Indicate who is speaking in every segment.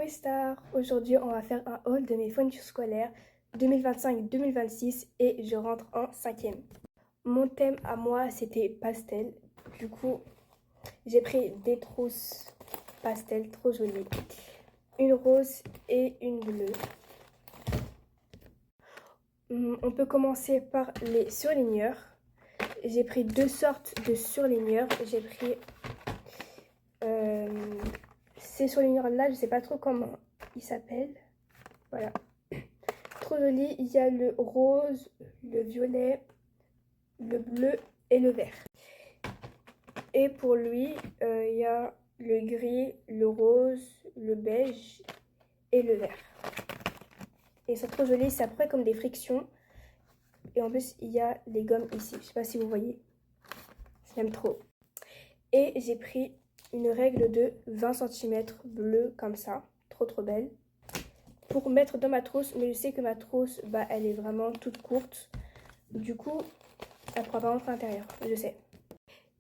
Speaker 1: mes stars, aujourd'hui on va faire un haul de mes fournitures scolaires 2025-2026 et je rentre en 5e. Mon thème à moi c'était pastel, du coup j'ai pris des trousses pastel trop jolies, une rose et une bleue. On peut commencer par les surligneurs. J'ai pris deux sortes de surligneurs, j'ai pris ces surligneurs là, je sais pas trop comment ils s'appellent, voilà. Trop joli, il y a le rose, le violet, le bleu et le vert. Et pour lui, il y a le gris, le rose, le beige et le vert. Et c'est trop joli, c'est après comme des frictions. Et en plus, il y a les gommes ici, je sais pas si vous voyez. J'aime trop. Et j'ai pris une règle de 20 cm bleue comme ça, trop belle, pour mettre dans ma trousse. Mais je sais que ma trousse, elle est vraiment toute courte. Du coup, elle ne pourra pas rentrer à l'intérieur, je sais.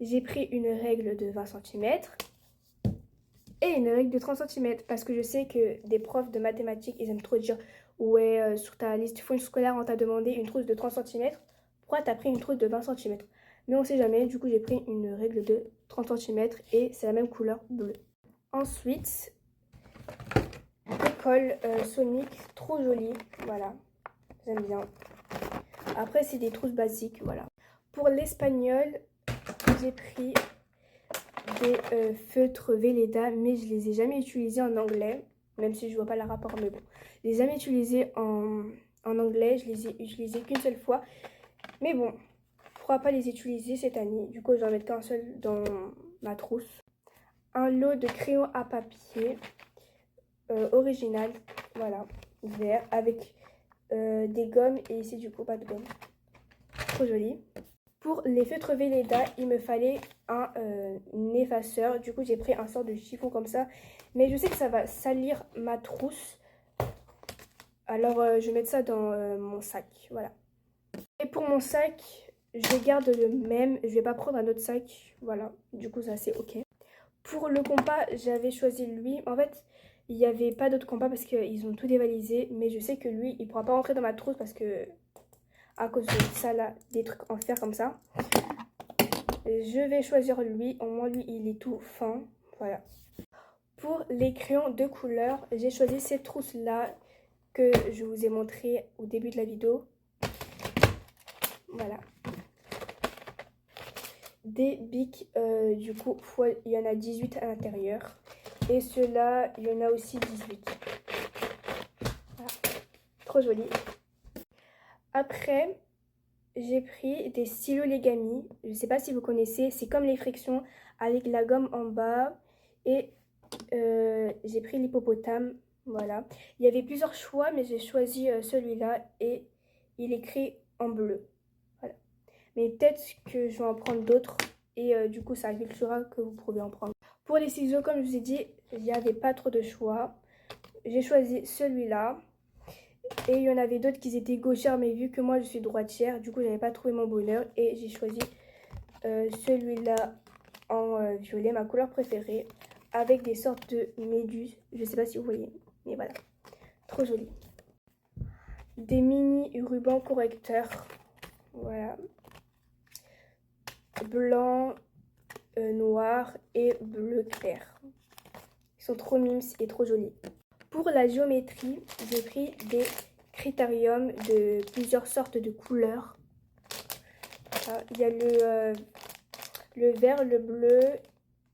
Speaker 1: J'ai pris une règle de 20 cm et une règle de 30 cm parce que je sais que des profs de mathématiques, ils aiment trop dire « Ouais, sur ta liste de fournitures scolaires, on t'a demandé une trousse de 30 cm. Pourquoi t'as pris une trousse de 20 cm ?» Mais on sait jamais, du coup j'ai pris une règle de 30 cm et c'est la même couleur bleue. Ensuite, école Sonic, trop jolie, voilà, j'aime bien. Après c'est des trousses basiques, voilà. Pour l'espagnol, j'ai pris des feutres Velleda, mais je les ai jamais utilisés en anglais, même si je vois pas le rapport, mais bon. Je les ai jamais utilisés en anglais, je les ai utilisés qu'une seule fois. Mais bon, pourquoi pas les utiliser cette année? Du coup, j'en mets qu'un seul dans ma trousse. Un lot de crayons à papier original, voilà, vert, avec des gommes et ici du coup pas de gomme. Trop joli. Pour les feutres Velleda, il me fallait un effaceur. Du coup, j'ai pris un sort de chiffon comme ça. Mais je sais que ça va salir ma trousse. Alors, je vais mettre ça dans mon sac. Voilà. Et pour mon sac, je garde le même. Je vais pas prendre un autre sac. Voilà. Du coup, ça c'est ok. Pour le compas, j'avais choisi lui. En fait, il n'y avait pas d'autre compas parce qu'ils ont tout dévalisé. Mais je sais que lui, il pourra pas rentrer dans ma trousse parce que... à cause de ça là, des trucs en fer comme ça. Je vais choisir lui, au moins lui il est tout fin, voilà. Pour les crayons de couleur, j'ai choisi cette trousse là que je vous ai montré au début de la vidéo. Voilà. Des bics, du coup, il y en a 18 à l'intérieur. Et ceux-là, il y en a aussi 18. Voilà. Trop joli. Après, j'ai pris des stylos Legami. Je ne sais pas si vous connaissez, c'est comme les frictions avec la gomme en bas. Et j'ai pris l'hippopotame, voilà. Il y avait plusieurs choix, mais j'ai choisi celui-là et il est écrit en bleu. Voilà. Mais peut-être que je vais en prendre d'autres et du coup, ça résultera que vous pouvez en prendre. Pour les ciseaux, comme je vous ai dit, il n'y avait pas trop de choix. J'ai choisi celui-là. Et il y en avait d'autres qui étaient gauchères, mais vu que moi je suis droitière, du coup j'avais pas trouvé mon bonheur. Et j'ai choisi celui-là en violet, ma couleur préférée, avec des sortes de méduses. Je sais pas si vous voyez, mais voilà. Trop joli. Des mini rubans correcteurs. Voilà. Blanc, noir et bleu clair. Ils sont trop mimes et trop jolis. Pour la géométrie, j'ai pris des critériums de plusieurs sortes de couleurs. Voilà. Il y a le vert, le bleu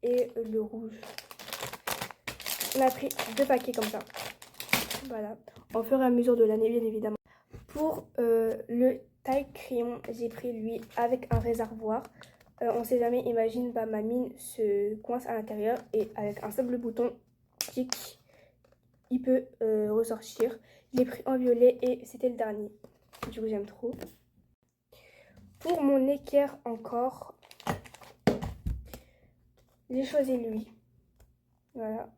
Speaker 1: et le rouge. On a pris 2 paquets comme ça. Voilà. Au fur et à mesure de l'année, bien évidemment. Pour le taille crayon, j'ai pris lui avec un réservoir. On sait jamais, imagine, ma mine se coince à l'intérieur et avec un simple bouton, clic, il peut ressortir. Je l'ai pris en violet et c'était le dernier. Du coup, j'aime trop. Pour mon équerre encore, j'ai choisi lui. Voilà.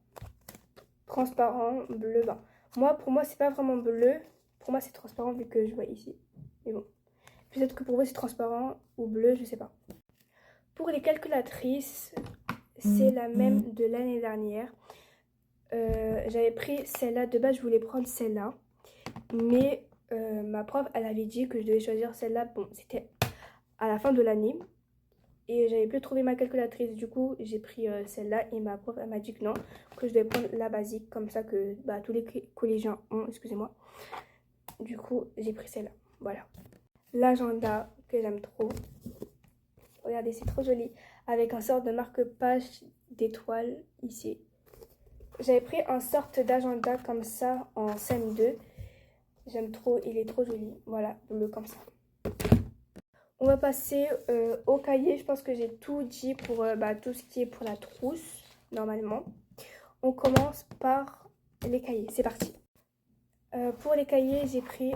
Speaker 1: Transparent, bleu. Pour moi, c'est pas vraiment bleu. Pour moi, c'est transparent vu que je vois ici. Mais bon. Peut-être que pour vous, c'est transparent ou bleu, je sais pas. Pour les calculatrices, c'est la même de l'année dernière. j'avais pris celle-là. De base, je voulais prendre celle-là. Mais ma prof, elle avait dit que je devais choisir celle-là. Bon, c'était à la fin de l'année. Et j'avais plus trouvé ma calculatrice. Du coup, j'ai pris celle-là. Et ma prof, elle m'a dit que non, que je devais prendre la basique. Comme ça que bah, tous les collégiens ont, excusez-moi. Du coup, j'ai pris celle-là. Voilà. L'agenda que j'aime trop. Regardez, c'est trop joli. Avec un sort de marque-page d'étoiles ici. J'avais pris un sorte d'agenda comme ça en CM2. J'aime trop, il est trop joli. Voilà, bleu comme ça. On va passer au cahier. Je pense que j'ai tout dit pour tout ce qui est pour la trousse, normalement. On commence par les cahiers. C'est parti. Pour les cahiers, j'ai pris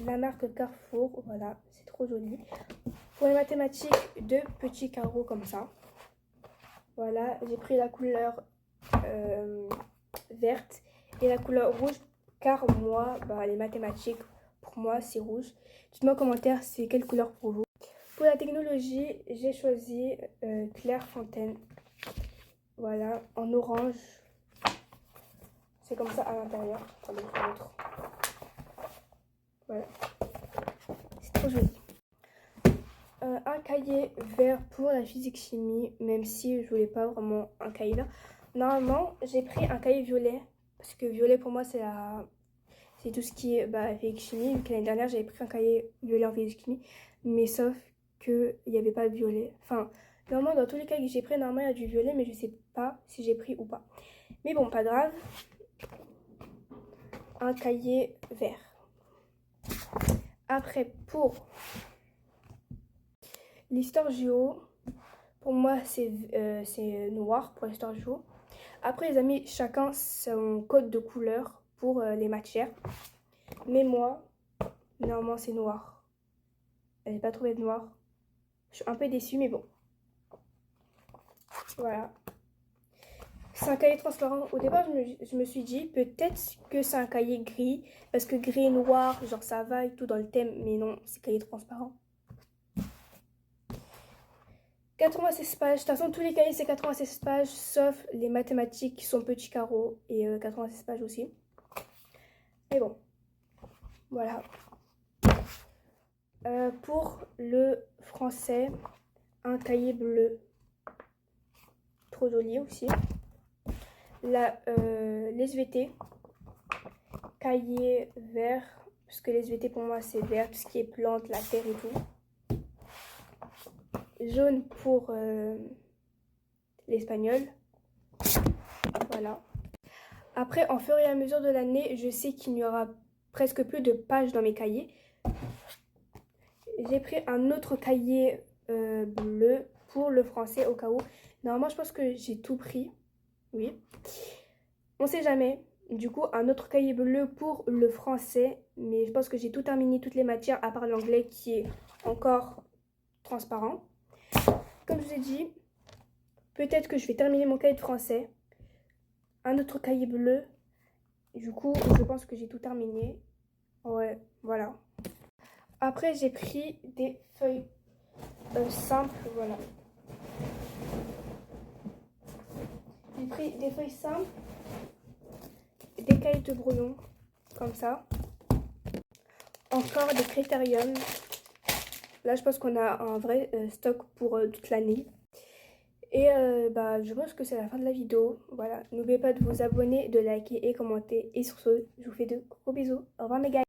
Speaker 1: la marque Carrefour. Voilà, c'est trop joli. Pour les mathématiques, 2 petits carreaux comme ça. Voilà, j'ai pris la couleur verte et la couleur rouge. Car moi, les mathématiques, pour moi, c'est rouge. Dites-moi en commentaire, c'est quelle couleur pour vous. Pour la technologie, j'ai choisi Clairefontaine. Voilà, en orange. C'est comme ça à l'intérieur. Attendez, je vous montre. Voilà. C'est trop joli. Un cahier vert pour la physique-chimie, même si je voulais pas vraiment un cahier vert. Normalement, j'ai pris un cahier violet. Parce que violet, pour moi, c'est tout ce qui est physique-chimie. L'année dernière, j'avais pris un cahier violet en physique-chimie. Mais sauf qu'il n'y avait pas de violet. Enfin, normalement, dans tous les cas que j'ai pris, normalement, il y a du violet, mais je sais pas si j'ai pris ou pas. Mais bon, pas grave. Un cahier vert. Après, pour l'histoire géo, pour moi, c'est noir pour l'histoire géo. Après, les amis, chacun son code de couleur pour les matières. Mais moi, normalement, c'est noir. J'ai pas trouvé de noir. Je suis un peu déçue, mais bon. Voilà. C'est un cahier transparent. Au départ, je me suis dit peut-être que c'est un cahier gris. Parce que gris et noir, genre ça va et tout dans le thème. Mais non, c'est cahier transparent. 96 pages. De toute façon, tous les cahiers, c'est 96 pages. Sauf les mathématiques qui sont petits carreaux. Et 96 pages aussi. Mais bon. Voilà. Pour le français, un cahier bleu. Trop joli aussi. Les SVT, cahier vert, parce que les SVT pour moi c'est vert, tout ce qui est plantes, la terre et tout. Jaune pour l'espagnol. Voilà. Après, en fur et à mesure de l'année, je sais qu'il n'y aura presque plus de pages dans mes cahiers. J'ai pris un autre cahier bleu pour le français au cas où. Normalement, je pense que j'ai tout pris. Oui. On sait jamais. Du coup, un autre cahier bleu pour le français. Mais je pense que j'ai tout terminé, toutes les matières, à part l'anglais qui est encore transparent. Comme je vous ai dit, peut-être que je vais terminer mon cahier de français. Un autre cahier bleu. Du coup, je pense que j'ai tout terminé. Ouais, voilà. Après, j'ai pris des feuilles simples, voilà. J'ai pris des feuilles simples, des cahiers de brouillon, comme ça. Encore des critériums. Là, je pense qu'on a un vrai stock pour toute l'année. Et je pense que c'est la fin de la vidéo. Voilà, n'oubliez pas de vous abonner, de liker et commenter. Et sur ce, je vous fais de gros bisous. Au revoir mes gars.